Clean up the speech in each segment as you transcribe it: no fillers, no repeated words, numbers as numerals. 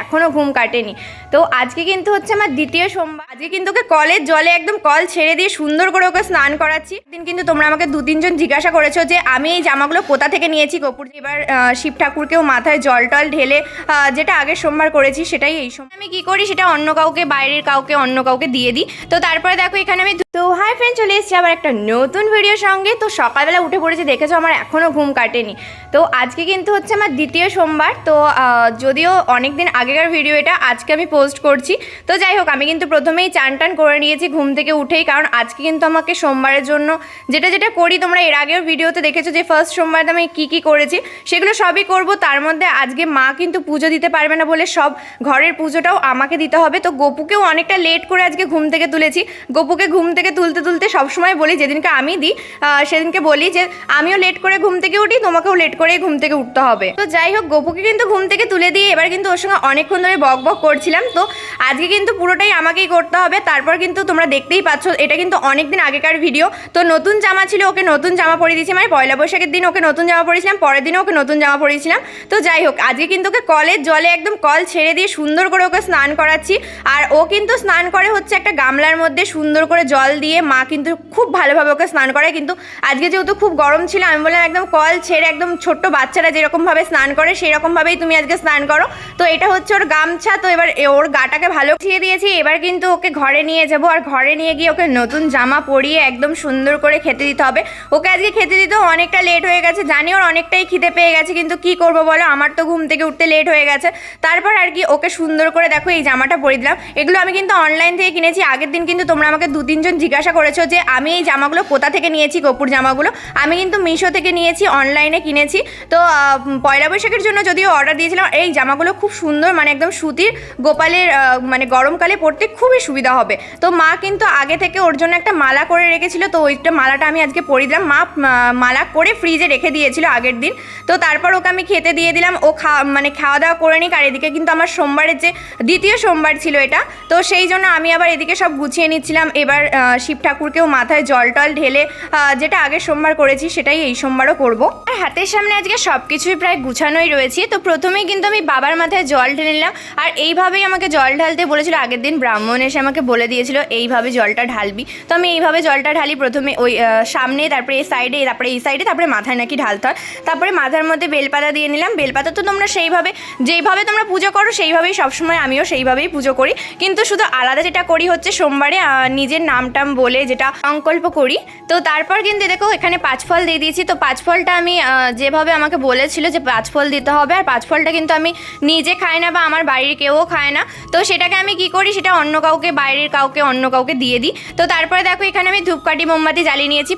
এখনও ঘুম কাটেনি। তো আজকে কিন্তু হচ্ছে আমার দ্বিতীয় সোমবার। আজকে কিন্তু ওকে কলের জলে একদম কল ছেড়ে দিয়ে সুন্দর করে ওকে স্নান করাচ্ছি। একদিন কিন্তু তোমরা আমাকে 2-3 জন জিজ্ঞাসা করেছো যে আমি এই জামাগুলো কোথা থেকে নিয়েছি গোপুর। এবার শিব ঠাকুরকেও মাথায় জল টল ঢেলে যেটা আগের সোমবার করেছি সেটাই এই সোমবার আমি কি করি, সেটা অন্য কাউকে, বাইরের কাউকে, অন্য কাউকে দিয়ে দিই। তো তারপরে দেখো এখানে আমি তো হাই ফ্রেন্ড, চলে এসেছি আবার একটা নতুন ভিডিওর সঙ্গে। তো সকালবেলা উঠে পড়েছি, দেখেছো আমার এখনও ঘুম কাটেনি। তো আজকে কিন্তু হচ্ছে আমার দ্বিতীয় সোমবার। তো যদিও অনেক দিন আগেকার ভিডিও এটা, আজকে আমি পোস্ট করছি। তো যাই হোক, আমি কিন্তু প্রথমেই চান টান করে নিয়েছি ঘুম থেকে উঠেই, কারণ আজকে কিন্তু আমাকে সোমবারের জন্য যেটা যেটা করি তোমরা এর আগেও ভিডিওতে দেখেছো যে ফার্স্ট সোমবারে আমি কী করেছি সেগুলো সবই করব। তার মধ্যে আজকে মা কিন্তু পুজো দিতে পারবে না বলে সব ঘরের পুজোটাও আমাকে দিতে হবে। তো গোপুকেও অনেকটা লেট করে আজকে ঘুম থেকে তুলেছি। গোপুকে ঘুম থেকে তুলতে তুলতে সবসময় বলি, যেদিনকে আমি দিই সেদিনকে বলি যে আমিও লেট করে ঘুম থেকে উঠি, তোমাকেও লেট করেই ঘুম থেকে উঠতে হবে। তো যাই হোক, গোপুকে কিন্তু ঘুম থেকে তুলে দিয়ে এবার কিন্তু ওর সঙ্গে অনেকক্ষণ ধরে বক বক করছিলাম। তো আজকে কিন্তু পুরোটাই আমাকেই করতে হবে। তারপর কিন্তু তোমরা দেখতেই পাচ্ছ এটা কিন্তু অনেক দিন আগেকার ভিডিও। তো নতুন জামা ছিল, ওকে নতুন জামা পরিয়ে দিয়েছি, মানে পয়লা বৈশাখের দিন ওকে নতুন জামা পরিয়েছিলাম, পরের দিনও ওকে নতুন জামা পরিয়েছিলাম। তো যাই হোক, আজকে কিন্তু ওকে কলের জলে একদম কল ছেড়ে দিয়ে সুন্দর করে ওকে স্নান করাচ্ছি। আর ও কিন্তু স্নান করে হচ্ছে একটা গামলার মধ্যে সুন্দর করে জল দিয়ে। মা কিন্তু খুব ভালোভাবে ওকে স্নান করায়, কিন্তু আজকে যেহেতু খুব গরম ছিল আমি বললাম একদম কল ছেড়ে একদম ছোট্ট বাচ্চারা যেরকমভাবে স্নান করে সেই রকমভাবেই তুমি আজকে স্নান করো। তো এটা হচ্ছে ওর গামছা। তো এবার ওর গাটাকে ভালো ছিঁড়ে দিয়েছি। এবার কিন্তু ওকে ঘরে নিয়ে যাব, আর ঘরে নিয়ে গিয়ে ওকে নতুন জামা পরিয়ে একদম সুন্দর করে খেতে দিতে হবে। ওকে আজকে খেতে দিতেও অনেকটা লেট হয়ে গেছে, জানি ওর অনেকটাই খিদে পেয়ে গেছে, কিন্তু কি করবো বলো, আমার তো ঘুম থেকে উঠতে লেট হয়ে গেছে। তারপর আর কি ওকে সুন্দর করে দেখো এই জামাটা পরিয়ে দিলাম। এগুলো আমি কিন্তু অনলাইন থেকে কিনেছি। আগের দিন কিন্তু তোমরা আমাকে 2-3 জন জিজ্ঞাসা করেছো যে আমি এই জামাগুলো কোথা থেকে নিয়েছি, গোপুর জামাগুলো আমি কিন্তু মিশো থেকে নিয়েছি, অনলাইনে কিনেছি। তো পয়লা বৈশাখের জন্য যদিও অর্ডার দিয়েছিলাম। এই জামাগুলো খুব সুন্দর, মানে একদম সুতির, গোপালের মানে গরমকালে পরতে খুবই সুবিধা হবে। তো মা কিন্তু আগে থেকে ওর জন্য একটা মালা করে রেখেছিল। তো ওইটা মালাটা আমি আজকে পরিয়ে দিলাম। মা মালা করে ফ্রিজে রেখে দিয়েছিল আগের দিন। তো তারপর ওকে আমি খেতে দিয়ে দিলাম। ও মানে খাওয়া দাওয়া করে নিক। আর এদিকে কিন্তু আমার সোমবারের যে দ্বিতীয় সোমবার ছিল এটা, তো সেই জন্য আমি আবার এদিকে সব গুছিয়ে নিচ্ছিলাম। এবার শিব ঠাকুরকেও মাথায় জল টল ঢেলে যেটা আগের সোমবার করেছি সেটাই এই সোমবারও করব। আর হাতের সামনে আজকে সব কিছুই প্রায় গুছানোই রয়েছে। তো প্রথমেই কিন্তু আমি বাবার মাথায় জল ঢেলে নিলাম। আর এইভাবেই আমাকে জল ঢালতে বলেছিল আগের দিন, ব্রাহ্মণ এসে আমাকে বলে দিয়েছিল এইভাবে জলটা ঢালবি। তো আমি এইভাবে জলটা ঢালি, প্রথমে ওই সামনে, তারপরে এই সাইডে, তারপরে এই সাইডে, তারপরে মাথায় নাকি ঢালতে হয়। তারপরে মাথার মধ্যে বেলপাতা দিয়ে নিলাম। বেলপাতা তো তোমরা সেইভাবে যেইভাবে তোমরা পুজো করো সেইভাবেই সবসময় আমিও সেইভাবেই পুজো করি, কিন্তু শুধু আলাদা যেটা করি হচ্ছে সোমবারে নিজের নাম টাম বলে যেটা সংকল্প করি। তো তারপর কিন্তু দেখো এখানে 5 ফল দিয়ে দিয়েছি। তো 5 ফলটা আমি যেভাবে আমাকে বলেছিল যে 5 ফল দিতে হবে, আর 5 ফলটা কিন্তু আমি নিজে খাই না বা আমার বাড়ির কেউও খায় না। তো সেটাকে আমি কি করি, সেটা অন্য কাউকে, বাইরের কাউকে, অন্য কাউকে দিয়ে দিই। তো তারপরে দেখো এখানে আমি ধূপকাঠি মোমবাতি জ্বালিয়ে নিয়েছি।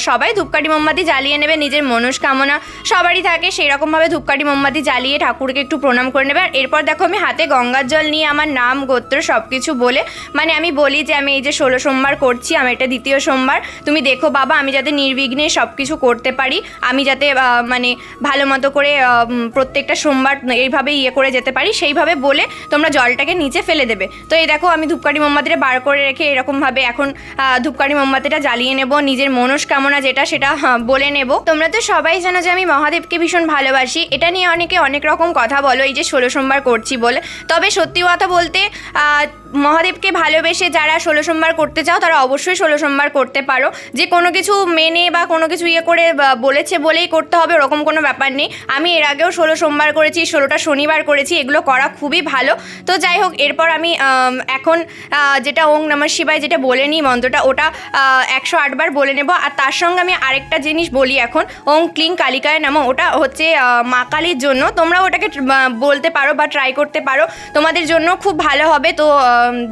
সবাই ধূপকাঠি মোমবাতি জ্বালিয়ে নেবে, নিজের মনস্কামনা সবারই থাকে, সেই রকমভাবে ধূপকাঠি মোমবাতি জ্বালিয়ে ঠাকুরকে একটু প্রণাম করে নেবে। আর এরপর দেখো আমি হাতে গঙ্গার জল নিয়ে আমার নাম গোত্র সব কিছু বলে, মানে আমি বলি যে আমি এই যে 16 সোমবার করছি, আমি এটা দ্বিতীয় সোমবার, তুমি দেখো বাবা আমি যাতে নির্বিঘ্নে সব কিছু করতে পারি, আমি যাতে মানে ভালো মতো করে প্রত্যেকটা সোমবার এইভাবে করে যেতে পারি, সেইভাবে বলে তোমরা জলটাকে নিচে ফেলে দেবে। তো এই দেখো আমি ধূপকাঠি মোমবাতিটা বার করে রেখে এরকমভাবে এখন ধূপকাঠি মোমবাতিটা জ্বালিয়ে নেব, নিজের মনস্কামনা যেটা সেটা বলে নেব। তোমরা তো সবাই জানো যে আমি মহাদেবকে ভীষণ ভালোবাসি। এটা নিয়ে অনেকে অনেক রকম কথা বলো এই যে 16 সোমবার করছি বলে। তবে সত্যি কথা বলতে মহাদেবকে ভালোবেসে যারা 16 সোমবার করতে চাও তারা অবশ্যই 16 সোমবার করতে পারো। যে কোনো কিছু মেনে বা কোনো কিছু করে বলেছে বলেই করতে হবে ওরকম কোনো ব্যাপার নেই। আমি এর আগেও 16 সোমবার করেছি, 16টা শনিবার করেছি, এগুলো করা খুবই ভালো। তো যাই হোক, এরপর আমি এখন যেটা ওং নমঃ শিবায় যেটা বলে নিই মন্ত্রটা, ওটা 108 বার বলে নেব। আর তার সঙ্গে আমি আরেকটা জিনিস বলি এখন, ওং ক্লিং কালিকায় নমঃ, ওটা হচ্ছে মা কালীর জন্য। তোমরা ওটাকে বলতে পারো বা ট্রাই করতে পারো, তোমাদের জন্য খুব ভালো হবে। তো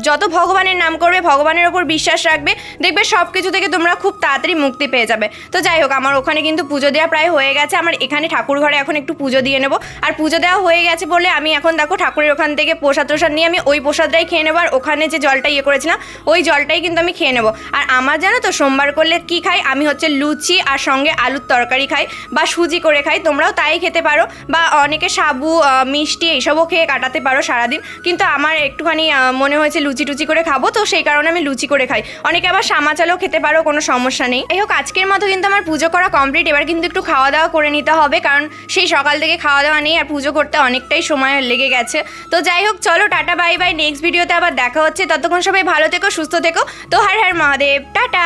যত ভগবানের নাম করবে, ভগবানের ওপর বিশ্বাস রাখবে, দেখবে সব কিছু থেকে তোমরা খুব তাড়াতাড়ি মুক্তি পেয়ে যাবে। তো যাই হোক, আমার ওখানে কিন্তু পুজো দেওয়া প্রায় হয়ে গেছে। আমার এখানে ঠাকুর ঘরে এখন একটু পুজো দিয়ে নেব। আর পুজো দেওয়া হয়ে গেছে বলে আমি এখন দেখো ঠাকুরের ওখান থেকে প্রসাদ টোসাদ নিয়ে আমি ওই ওই প্রসাদটাই খেয়ে নেবো, আর ওখানে যে জলটা ইয়ে করেছিলাম ওই জলটাই কিন্তু আমি খেয়ে নেবো। আর আমার জানো তো সোমবার করলে কি খাই, আমি হচ্ছে লুচি আর সঙ্গে আলুর তরকারি খাই বা সুজি করে খাই, তোমরাও তাই খেতে পারো, বা অনেকে সাবু মিষ্টি এইসবও খেয়ে কাটাতে পারো সারাদিন। কিন্তু আমার একটুখানি মনে হয়েছে লুচি টুচি করে খাবো, তো সেই কারণে আমি লুচি করে খাই। অনেকে আবার সামা চালও খেতে পারো, কোনো সমস্যা নেই। এই হোক, আজকের মতো কিন্তু আমার পুজো করা কমপ্লিট। এবার কিন্তু একটু খাওয়া দাওয়া করে নিতে হবে, কারণ সেই সকাল থেকে খাওয়া দাওয়া নেই, আর পুজো করতে অনেকটাই সময় লেগে গেছে। তো যাই হোক, চলো টাটা বাই বাই, নেক্সট ভিডিওতে আবার দেখা হচ্ছে। ততক্ষণ সবাই ভালো থেকো, সুস্থ থেকো। তো হর হর মহাদেব, টাটা।